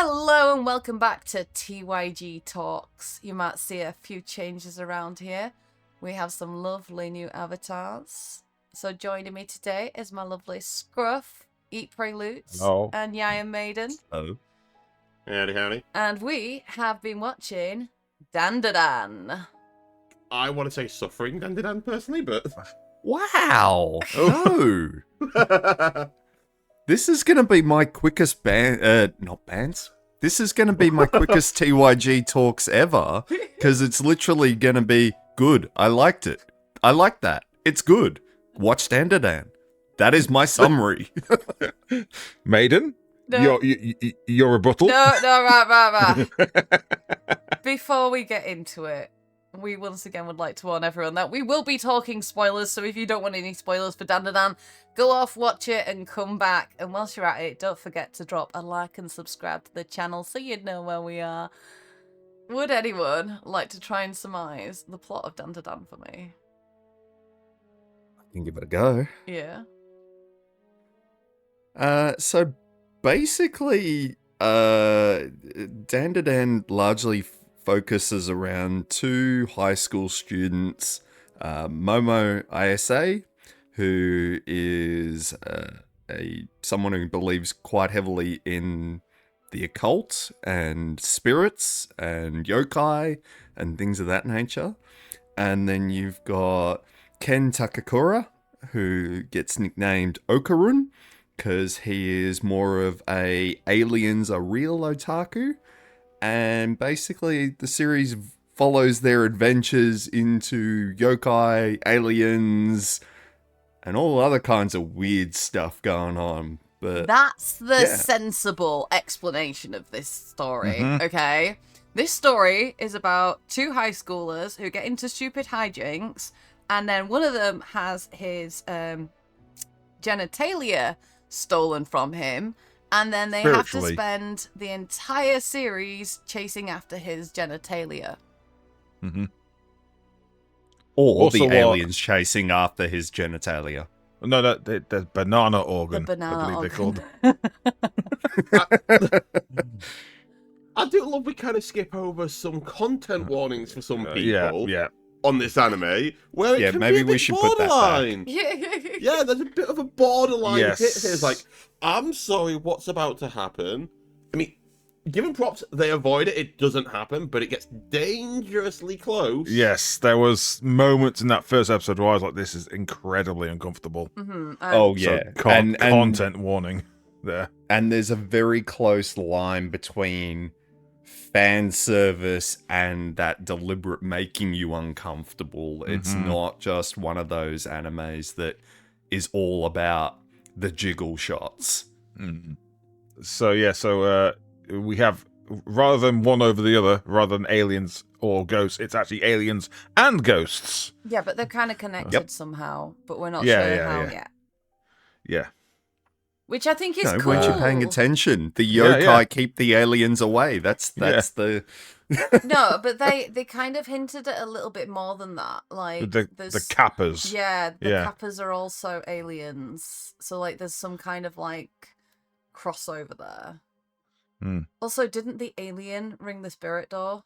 Hello and welcome back to TYG Talks. You might see a few changes around here. We have some lovely new avatars. So joining me today is my lovely Scruff, EatPrayLoot, and Ieuanmaiden. Hello. Howdy. And we have been watching Dandadan. I want to say suffering Dandadan personally, but... Wow. No. This is going to be my quickest This is going to be my quickest TYG Talks ever, because it's literally going to be good. I liked it. I like that. It's good. Watch Dandadan. That is my summary. Maiden? No. Your rebuttal? No, right. Before we get into it, we once again would like to warn everyone that we will be talking spoilers, so if you don't want any spoilers for Dandadan, go off, watch it, and come back. And whilst you're at it, don't forget to drop a like and subscribe to the channel so you know where we are. Would anyone like to try and surmise the plot of Dandadan for me? I can give it a go. Yeah. So basically, Dandadan largely focuses around two high school students, Momo ISA, who is someone who believes quite heavily in the occult and spirits and yokai and things of that nature. And then you've got Ken Takakura, who gets nicknamed Okarun, because he is more of a aliens are real otaku. And basically, the series follows their adventures into yokai, aliens, and all other kinds of weird stuff going on. But that's the sensible explanation of this story, okay? This story is about two high schoolers who get into stupid hijinks, and then one of them has his genitalia stolen from him. And then they have to spend the entire series chasing after his genitalia. Mm-hmm. Or also the aliens chasing after his genitalia. No, the banana organ. The banana I believe organ. They're called. I do love we kind of skip over some content warnings for some people. Yeah. On this anime, where it can maybe be a bit we should borderline. put that back. Yeah, there's a bit of a borderline Yes. hit here. It's like, I'm sorry, what's about to happen? I mean, given props, they avoid it. It doesn't happen, but it gets dangerously close. Yes, there was moments in that first episode where I was like, this is incredibly uncomfortable. Oh, yeah. So, and content warning there. And there's a very close line between fan service and that deliberate making you uncomfortable. It's not just one of those animes that is all about the jiggle shots. So we have, rather than one over the other, rather than aliens or ghosts, it's actually aliens and ghosts. Yeah, but they're kind of connected somehow, but we're not sure how yet. Yeah. Which I think is cool. Weren't you paying attention? The yokai keep the aliens away. That's the... No, but they kind of hinted at a little bit more than that. Like the kappas. Yeah, the kappas are also aliens. So like there's some kind of like crossover there. Also, didn't the alien ring the spirit door?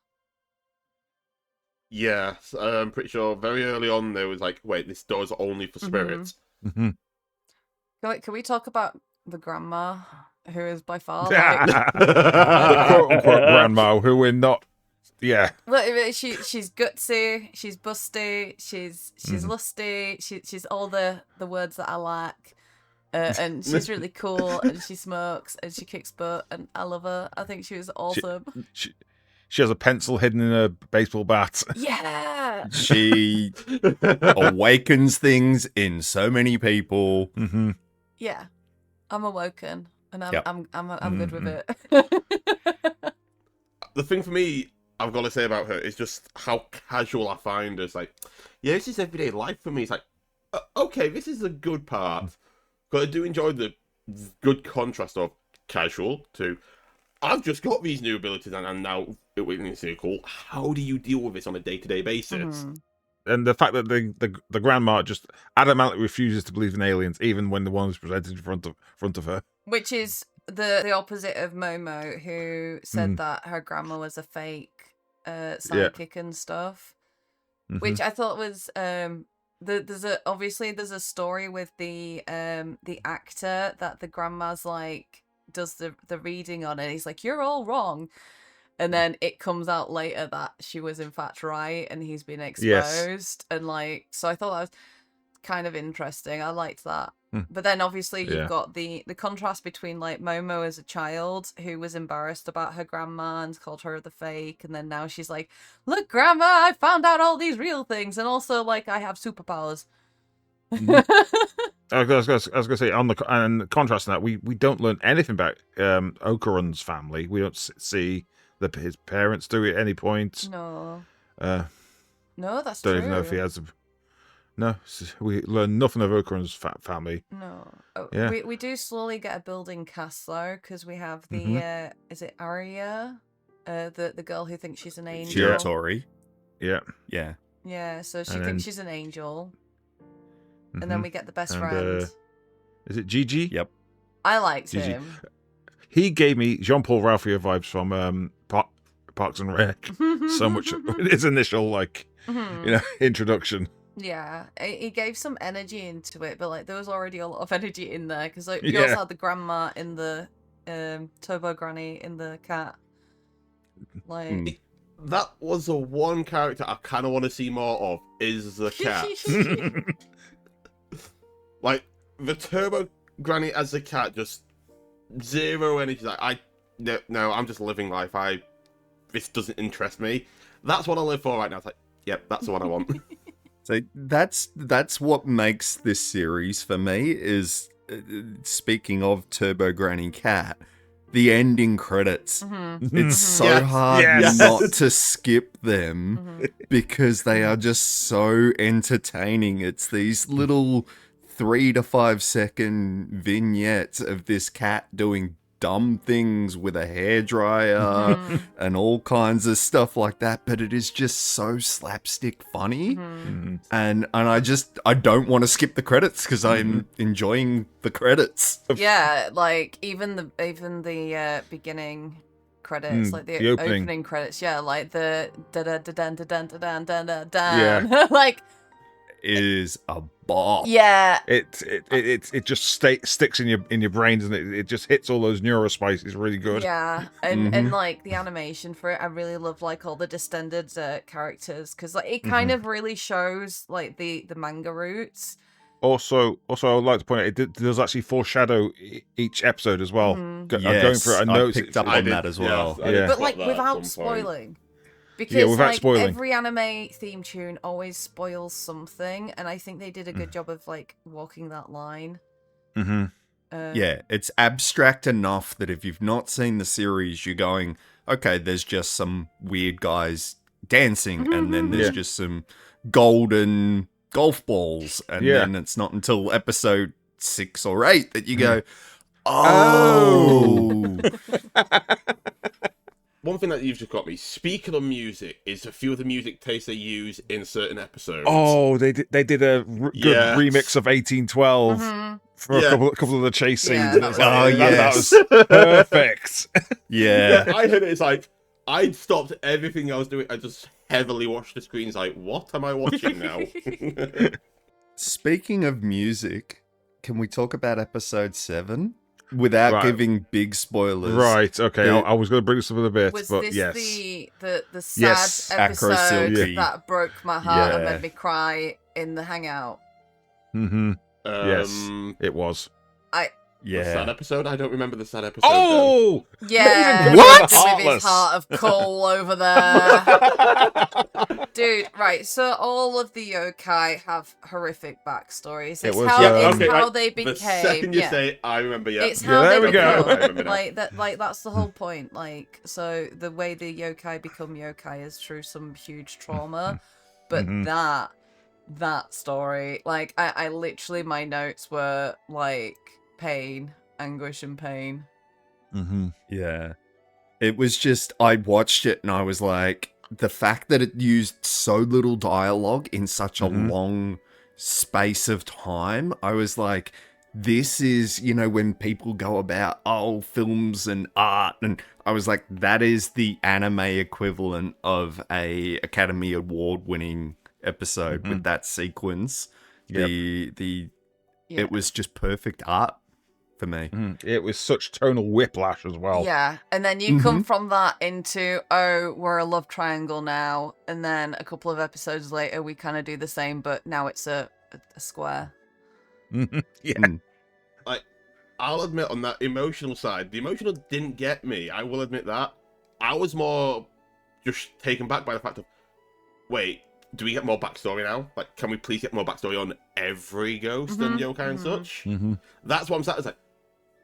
Yeah, I'm pretty sure very early on there was like, wait, this door's only for spirits. Can we talk about the grandma, who is by far the quote-unquote grandma, who we're not... Yeah. Well, she's gutsy, she's busty, she's lusty, she's all the words that I like, and she's really cool, and she smokes, and she kicks butt, and I love her. I think she was awesome. She has a pencil hidden in a baseball bat. Yeah. She awakens things in so many people. Yeah, I'm awoken, and I'm good with it. The thing for me, I've got to say about her is just how casual I find her. It's like, yeah, this is everyday life for me. It's like, okay, this is the good part. But I do enjoy the good contrast of casual to, I've just got these new abilities and now it's so cool. How do you deal with this on a day-to-day basis? And the fact that the grandma just adamantly refuses to believe in aliens, even when the one is presented in front of her. Which is the opposite of Momo, who said that her grandma was a fake psychic and stuff, which I thought was there's a story with the actor that the grandma's like does the reading on, and he's like, you're all wrong, and then it comes out later that she was in fact right, and he's been exposed, and like, so I thought that was kind of interesting. I liked that. But then obviously you've got the contrast between like Momo as a child who was embarrassed about her grandma and called her the fake, and then now she's like, look grandma, I found out all these real things, and also like I have superpowers. I was gonna say on the contrast in that we don't learn anything about Okarun's family. We don't see his parents do it at any point. No, that's don't true. even know if he has No, we learn nothing of Okarun's family. No. Yeah. We do slowly get a building cast though, because we have the is it Arya, the girl who thinks she's an angel. Shiratori. Yeah. Yeah. Yeah, so she And thinks then- she's an angel, and then we get the best friend. Is it Gigi? Yep. I liked Gigi. him. He gave me Jean-Paul Ralphio vibes from Parks and Rec. So much his initial introduction. Yeah, he gave some energy into it, but like there was already a lot of energy in there because like you Yeah. also had the grandma in the Turbo Granny in the cat. Like That was the one character I kind of want to see more of, is the cat. Like, the Turbo Granny as the cat, just zero energy. Like, no, I'm just living life. This doesn't interest me. That's what I live for right now. It's like, yep, that's the one I want. So that's what makes this series for me is, speaking of Turbo Granny Cat, the ending credits. It's so Yes. hard Yes. not to skip them because they are just so entertaining. It's these little 3 to 5 second vignettes of this cat doing dumb things with a hairdryer and all kinds of stuff like that, but it is just so slapstick funny. And I don't want to skip the credits because I'm enjoying the credits. yeah, like even the beginning credits, like the opening credits, yeah, like the da-da-da-dan-da-dan-da-dan-da-dan, like Is a ball. yeah, It just sticks in your brains, and it just hits all those neurospices really good. yeah, and like the animation for it, I really love like all the distended characters because like it kind of really shows like the manga roots. Also, I would like to point out it does actually foreshadow each episode as well. I'm going Yes, through it. I I noticed picked up I on did- that as well. I did Yeah. But spot like that at without some point. spoiling. Because without like spoiling. every anime theme tune always spoils something, and I think they did a good job of like walking that line. Yeah, it's abstract enough that if you've not seen the series, you're going, okay, there's just some weird guys dancing, and then there's just some golden golf balls, and then it's not until episode 6 or 8 that you go, oh. One thing that you've just got me, speaking of music, is a few of the music tastes they use in certain episodes. Oh, they did a good Yes. remix of 1812 for Yeah. a couple of the chase scenes. Yeah. And it was like, Oh, that yes. was perfect. Yeah. I heard it, it's like, I stopped everything I was doing, I just heavily watched the screens like, what am I watching now? Speaking of music, can we talk about episode 7? Without Right. giving big spoilers. Right, okay. The- I was going to bring this up in a bit, Was but this yes. the sad Yes, Acro episode Silky. that broke my heart and Yeah. made me cry in the hangout? Yes, it was. The sad Yeah. episode? I don't remember the sad episode. Oh! Yeah, What? with his Heartless. heart of coal over there. Dude, right, so all of the yokai have horrific backstories. It It's was, how, yeah. it's Okay, how right. they The became. second you yeah. say it, I remember, yeah. It's how there they we go. become. I remember now. Like that's the whole point. Like, so the way the yokai become yokai is through some huge trauma. But that story, like I literally, my notes were like pain, anguish and pain. Yeah. It was just, I watched it and I was like, the fact that it used so little dialogue in such a long space of time, I was like, this is, you know, when people go about, oh, films and art, and I was like, that is the anime equivalent of a Academy Award winning episode with that sequence. Yep. It was just perfect art for me. It was such tonal whiplash as well. Yeah, and then you come from that into, oh, we're a love triangle now, and then a couple of episodes later we kind of do the same, but now it's a square. Yeah. I'll admit on that emotional side, the emotional didn't get me. I will admit that. I was more just taken back by the fact of, wait, do we get more backstory now? Like, can we please get more backstory on every ghost and yokai and such? That's what I'm sat. It's like,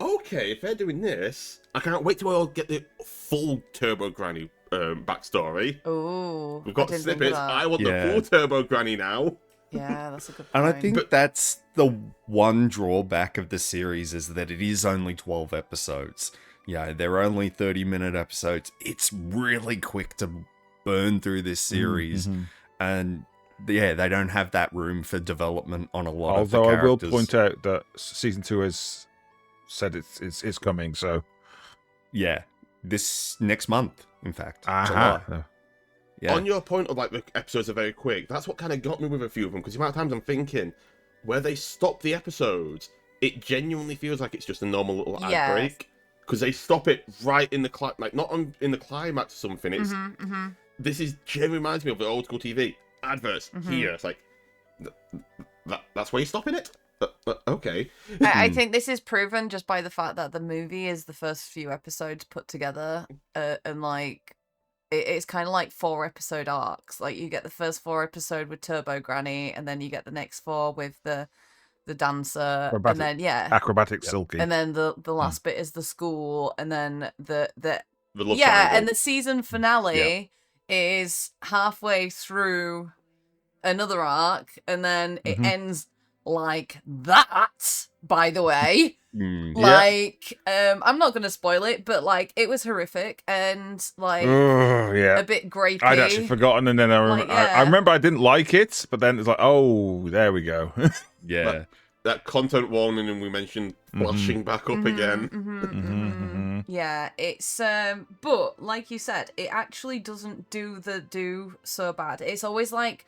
okay, if they're doing this, I can't wait till I'll get the full Turbo Granny backstory. Oh, We've got the snippets. I want the full Turbo Granny now. Yeah, that's a good point. And I think that's the one drawback of the series is that it is only 12 episodes. Yeah, they're only 30-minute episodes. It's really quick to burn through this series. And yeah, they don't have that room for development on a lot of the characters. Although I will point out that season 2 has said it's coming, so... Yeah, this next month, in fact. July. Yeah. On your point of like the episodes are very quick, that's what kind of got me with a few of them, because the amount of times I'm thinking, where they stop the episodes, it genuinely feels like it's just a normal little ad break, because they stop it right in the like not in the climax or something. It's this is genuinely reminds me of the old school TV adverts here. It's like that's where you're stopping it. Okay. I think this is proven just by the fact that the movie is the first few episodes put together, and like. It's kind of like 4-episode arcs. Like you get the first 4 episode with Turbo Granny, and then you get the next 4 with the dancer, and then acrobatic Silky, and then the last bit is the school, and then the love yeah, triangle. and the season finale is halfway through another arc, and then it ends like that. By the way. Like, I'm not gonna spoil it, but like it was horrific and like a bit grapey. I'd actually forgotten, and then I remember I didn't like it, but then it's like, oh, there we go. That content warning, and we mentioned flashing back up again. Yeah, it's but like you said, it actually doesn't do so bad. It's always like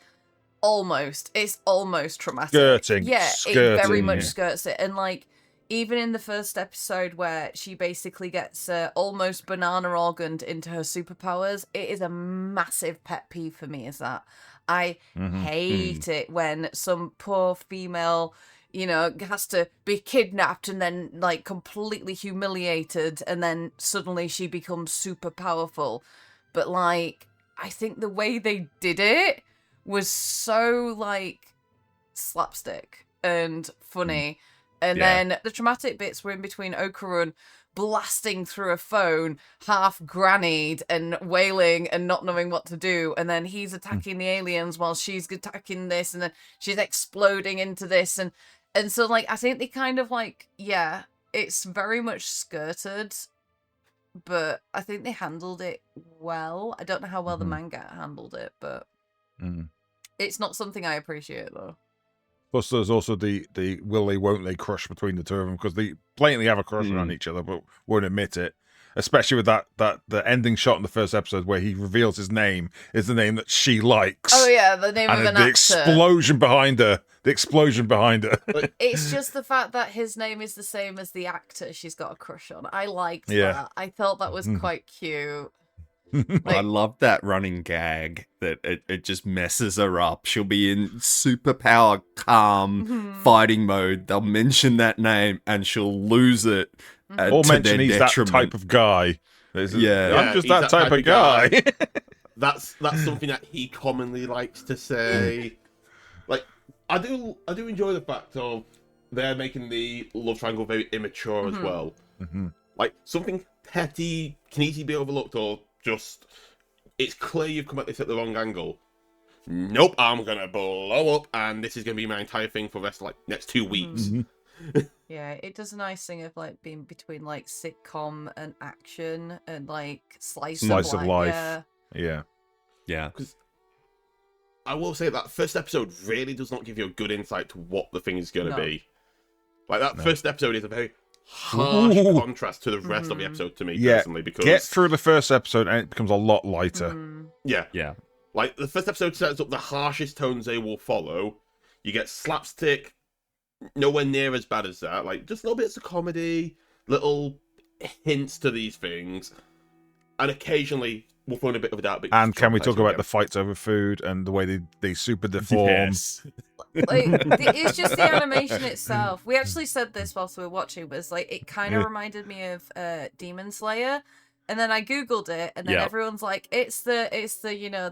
it's almost traumatic. Skirting, it very much skirts it, and like. Even in the first episode where she basically gets almost banana organed into her superpowers, it is a massive pet peeve for me, is that I hate it when some poor female, you know, has to be kidnapped and then like completely humiliated, and then suddenly she becomes super powerful. But like, I think the way they did it was so like slapstick and funny. And then the traumatic bits were in between Okarun blasting through a phone, half grannied and wailing and not knowing what to do. And then he's attacking the aliens while she's attacking this. And then she's exploding into this. And so, like, I think they kind of, like, it's very much skirted. But I think they handled it well. I don't know how well the manga handled it, but it's not something I appreciate, though. Plus, there's also the will they, won't they crush between the two of them, because they blatantly have a crush on each other, but won't admit it. Especially with the ending shot in the first episode where he reveals his name is the name that she likes. Oh yeah, the name of an actor. Explosion behind her. The explosion behind her. It's just the fact that his name is the same as the actor she's got a crush on. I liked that. I thought that was quite cute. I love that running gag that it just messes her up. She'll be in superpower calm fighting mode. They'll mention that name and she'll lose it. Or mention he's that type of guy. I'm just that type of guy. That's something that he commonly likes to say. Like, I do enjoy the fact of they're making the love triangle very immature as well. Like, something petty can easily be overlooked, or just, it's clear you've come at this at the wrong angle. Nope, I'm gonna blow up, and this is gonna be my entire thing for the rest of, like, next 2 weeks. Yeah, it does a nice thing of, like, being between, like, sitcom and action and, like, slice of life. Yeah. Because I will say that first episode really does not give you a good insight to what the thing is gonna be. Like that first episode is a very harsh contrast to the rest of the episode to me personally. Because get through the first episode and it becomes a lot lighter. Yeah. Like the first episode sets up the harshest tones they will follow. You get slapstick, nowhere near as bad as that. Like just little bits of comedy, little hints to these things, and occasionally we'll throw in a bit of a dark. And can we talk about the fights over food and the way they super deform? Yes. Like it's just the animation itself. We actually said this whilst we were watching, but it's like it kind of reminded me of Demon Slayer. And then I googled it, and then everyone's like, "It's the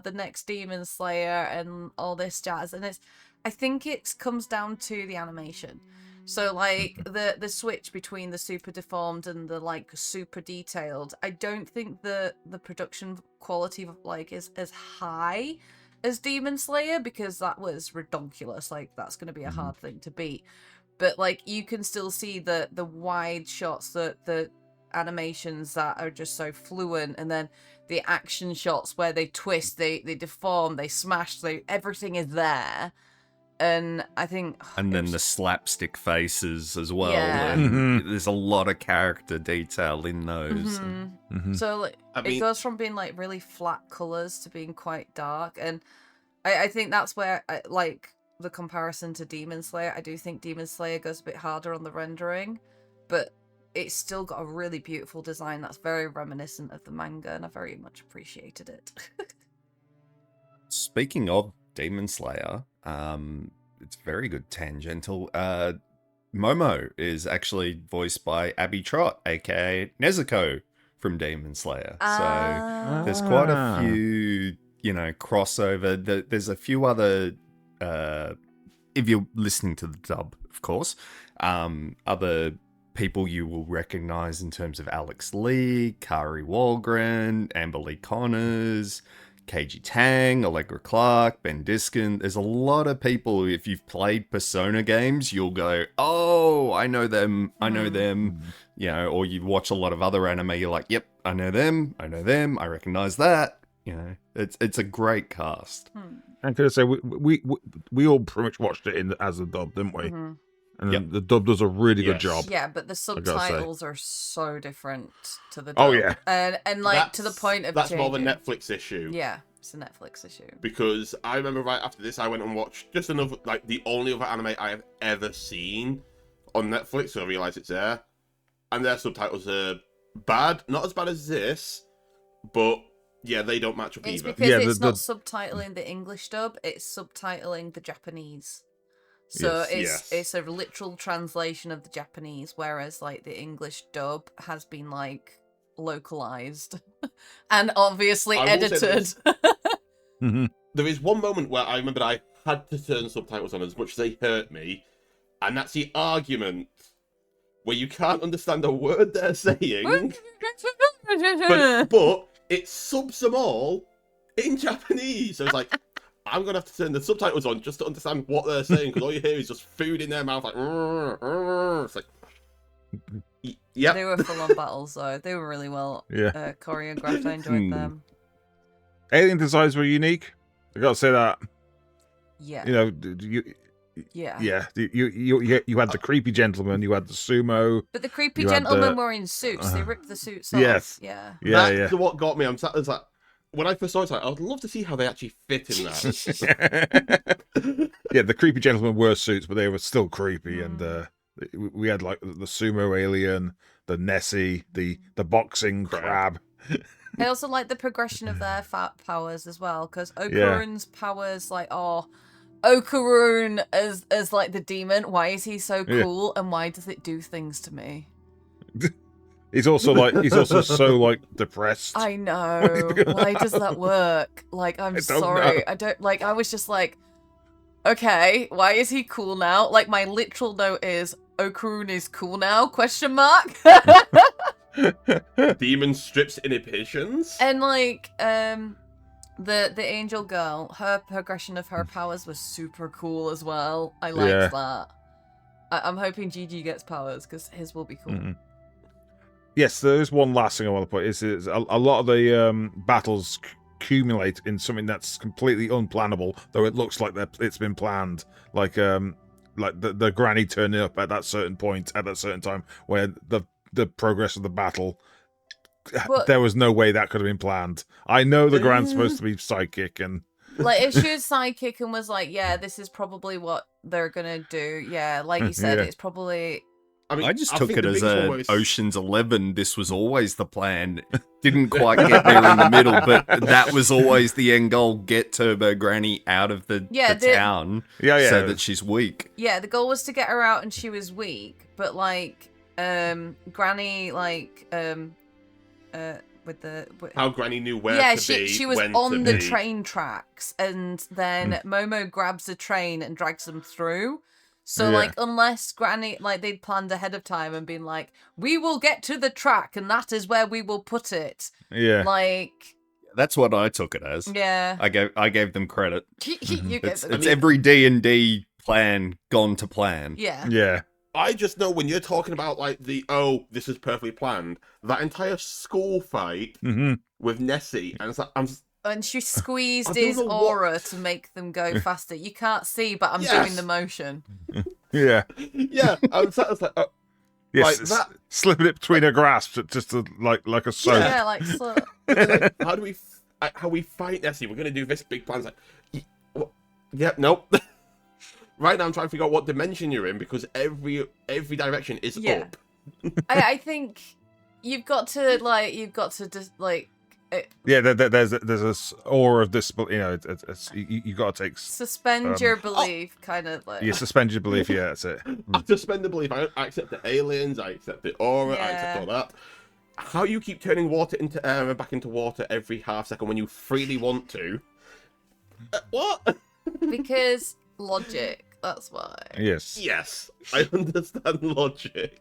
the next Demon Slayer and all this jazz." And I think it comes down to the animation. So like the switch between the super deformed and the like super detailed. I don't think the production quality of like is as high as Demon Slayer, because that was redonkulous. Like that's going to be a hard thing to beat. But like you can still see the wide shots, the animations that are just so fluent, and then the action shots where they twist, they deform, they smash, everything is there. And I think and then the slapstick faces as well. Yeah. And there's a lot of character detail in those. So like, it goes from being like really flat colors to being quite dark, and I think that's where I like the comparison to Demon Slayer. I do think Demon Slayer goes a bit harder on the rendering, but it's still got a really beautiful design that's very reminiscent of the manga, and I very much appreciated it. Speaking of Demon Slayer, it's very good tangential. Momo is actually voiced by Abby Trott, aka Nezuko from Demon Slayer. So there's quite a few, crossover. There's a few other, if you're listening to the dub, of course, other people you will recognize in terms of Alex Lee, Kari Walgren, Amber Lee Connors, KG Tang, Allegra Clark, Ben Diskin. There's a lot of people, if you've played Persona games, you'll go, oh, I know them, or you watch a lot of other anime, you're like, yep, I know them, I recognize that. It's a great cast. And could I say, we all pretty much watched it as a dub, didn't we? And then the dub does a really good job. Yeah, but the subtitles are so different to the dub. Oh, yeah. And like, to the point of That's more of a changing. Netflix issue. Yeah, it's a Netflix issue. Because I remember right after this, I went and watched just another, like, the only other anime I have ever seen on Netflix, so I realised it's there. And their subtitles are bad. Not as bad as this, but, yeah, they don't match up It's either. because it's not subtitling the English dub, it's subtitling the Japanese. So it's a literal translation of the Japanese, whereas like the English dub has been like localized and obviously edited. There is one moment where I remember I had to turn subtitles on as much as they hurt me, and that's the argument where you can't understand a word they're saying, but it subs them all in Japanese. So it's like, I'm going to have to turn the subtitles on just to understand what they're saying, because all you hear is just food in their mouth, like, it's like, yep. They were full-on battles, though. They were really well choreographed. I enjoyed them. Alien designs were unique. I got to say that. Yeah. You know, Yeah. You had the creepy gentleman, you had the sumo. But the creepy gentlemen were in suits. They ripped the suits off. Yes. Yeah. That's what got me. I'm sat there, like, when I first saw it, I would love to see how they actually fit in that. Yeah, the creepy gentlemen were suits, but they were still creepy. And we had like the sumo alien, the Nessie, the boxing crab. I also like the progression of their powers as well, because Okarun's powers, like, Okarun as like the demon. Why is he so cool, and why does it do things to me? He's also so like depressed. I know. Why does that work? Like, I'm sorry. Know. I don't like. I was just like, okay, why is he cool now? Like, my literal note is Okarun is cool now? Question mark. Demon strips inhibitions. And like, the angel girl, her progression of her powers was super cool as well. I liked that. I'm hoping Gigi gets powers because his will be cool. Mm-hmm. Yes, there is one last thing I want to put. Is a lot of the battles accumulate in something that's completely unplannable, though it looks like it's been planned. Like like the granny turning up at that certain point at that certain time where the progress of the battle. But- there was no way that could have been planned. I know the Grand's supposed to be psychic and Like, if she was psychic and was like, yeah, this is probably what they're gonna do. Yeah, like you said, Yeah. it's probably... mean, I just took think it the as biggest one a was- Ocean's 11. This was always the plan. Didn't quite get there in the middle, but that was always the end goal. Get Turbo Granny out of the town so that she's weak. Yeah, the goal was to get her out and she was weak, but like, Granny, like, how Granny knew where yeah, to be. she was when on to the be. train tracks, and then Momo grabs a train and drags them through. So, like, unless Granny, like, they'd planned ahead of time and been like, we will get to the track, and that is where we will put it. Yeah. Like... That's what I took it as. Yeah. I gave them credit. You get It's, them. it's every D&D plan gone to plan. Yeah. Yeah. I just know when you're talking about, like, this is perfectly planned, that entire school fight with Nessie, and it's like, And she squeezed I don't his know what- aura to make them go faster. You can't see, but I'm doing the motion. Yeah. yeah, I was like, Yes, like that. slipping it between her grasps, just to, like a soap. Yeah, like so. Like, how we fight Nessie? We're gonna do this big plan. It's like, yeah, nope. Right now, I'm trying to figure out what dimension you're in because every direction is up. I think you've got to just like. Yeah, there's a aura of this, you know, you got to take. Suspend your belief, kind of like. You suspend your belief, yeah, that's it. I suspend the belief. I accept the aliens. I accept the aura. I accept all that. How you keep turning water into air and back into water every half second when you freely want to? What? Because logic. That's why. Yes. Yes, I understand logic.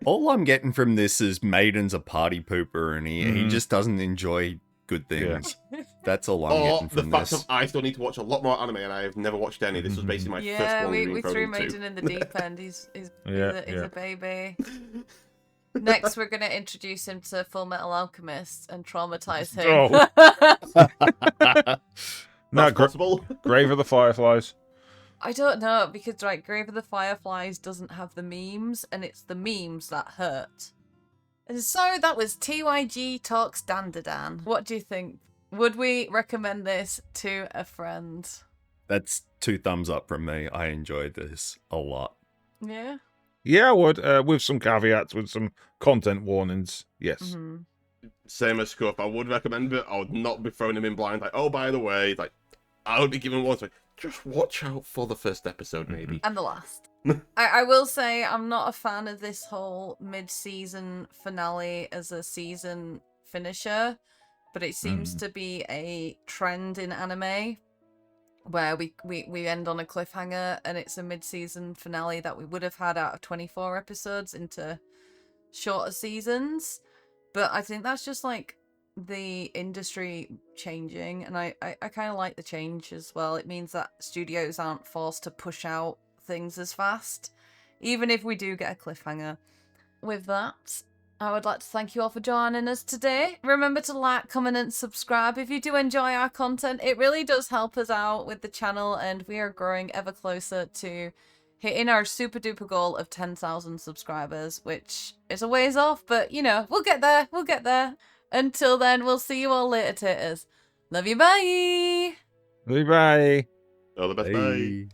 All I'm getting from this is Maiden's a party pooper and he just doesn't enjoy good things. That's all I'm Or getting the from fact this. of I still need to watch a lot more anime and I have never watched any. This was basically my first one. We threw Maiden Maiden in the deep end. He's a baby. Next, we're going to introduce him to Full Metal Alchemist and traumatize him. Oh. That's possible. Grave of the Fireflies. I don't know, because Grave of the Fireflies doesn't have the memes, and it's the memes that hurt. And so that was TYG Talks Dandadan. What do you think? Would we recommend this to a friend? That's 2 thumbs up from me. I enjoyed this a lot. Yeah? Yeah, I would, with some caveats, with some content warnings. Yes. Mm-hmm. Same as Scuff. I would recommend it. I would not be throwing him in blind. Like, oh, by the way, like, I would be giving warnings. Like, just watch out for the first episode, maybe. And the last. I will say I'm not a fan of this whole mid-season finale as a season finisher, but it seems to be a trend in anime where we end on a cliffhanger and it's a mid-season finale that we would have had out of 24 episodes into shorter seasons. But I think that's just like the industry changing, and I kind of like the change as well. It means that studios aren't forced to push out things as fast, even if we do get a cliffhanger. With that, I would like to thank you all for joining us today. Remember to like, comment, and subscribe if you do enjoy our content. It really does help us out with the channel, and we are growing ever closer to hitting our super duper goal of 10,000 subscribers, which is a ways off, but you know, we'll get there. We'll get there. Until then, we'll see you all later, taters. Love you, bye! Bye. All the best, bye. Hey.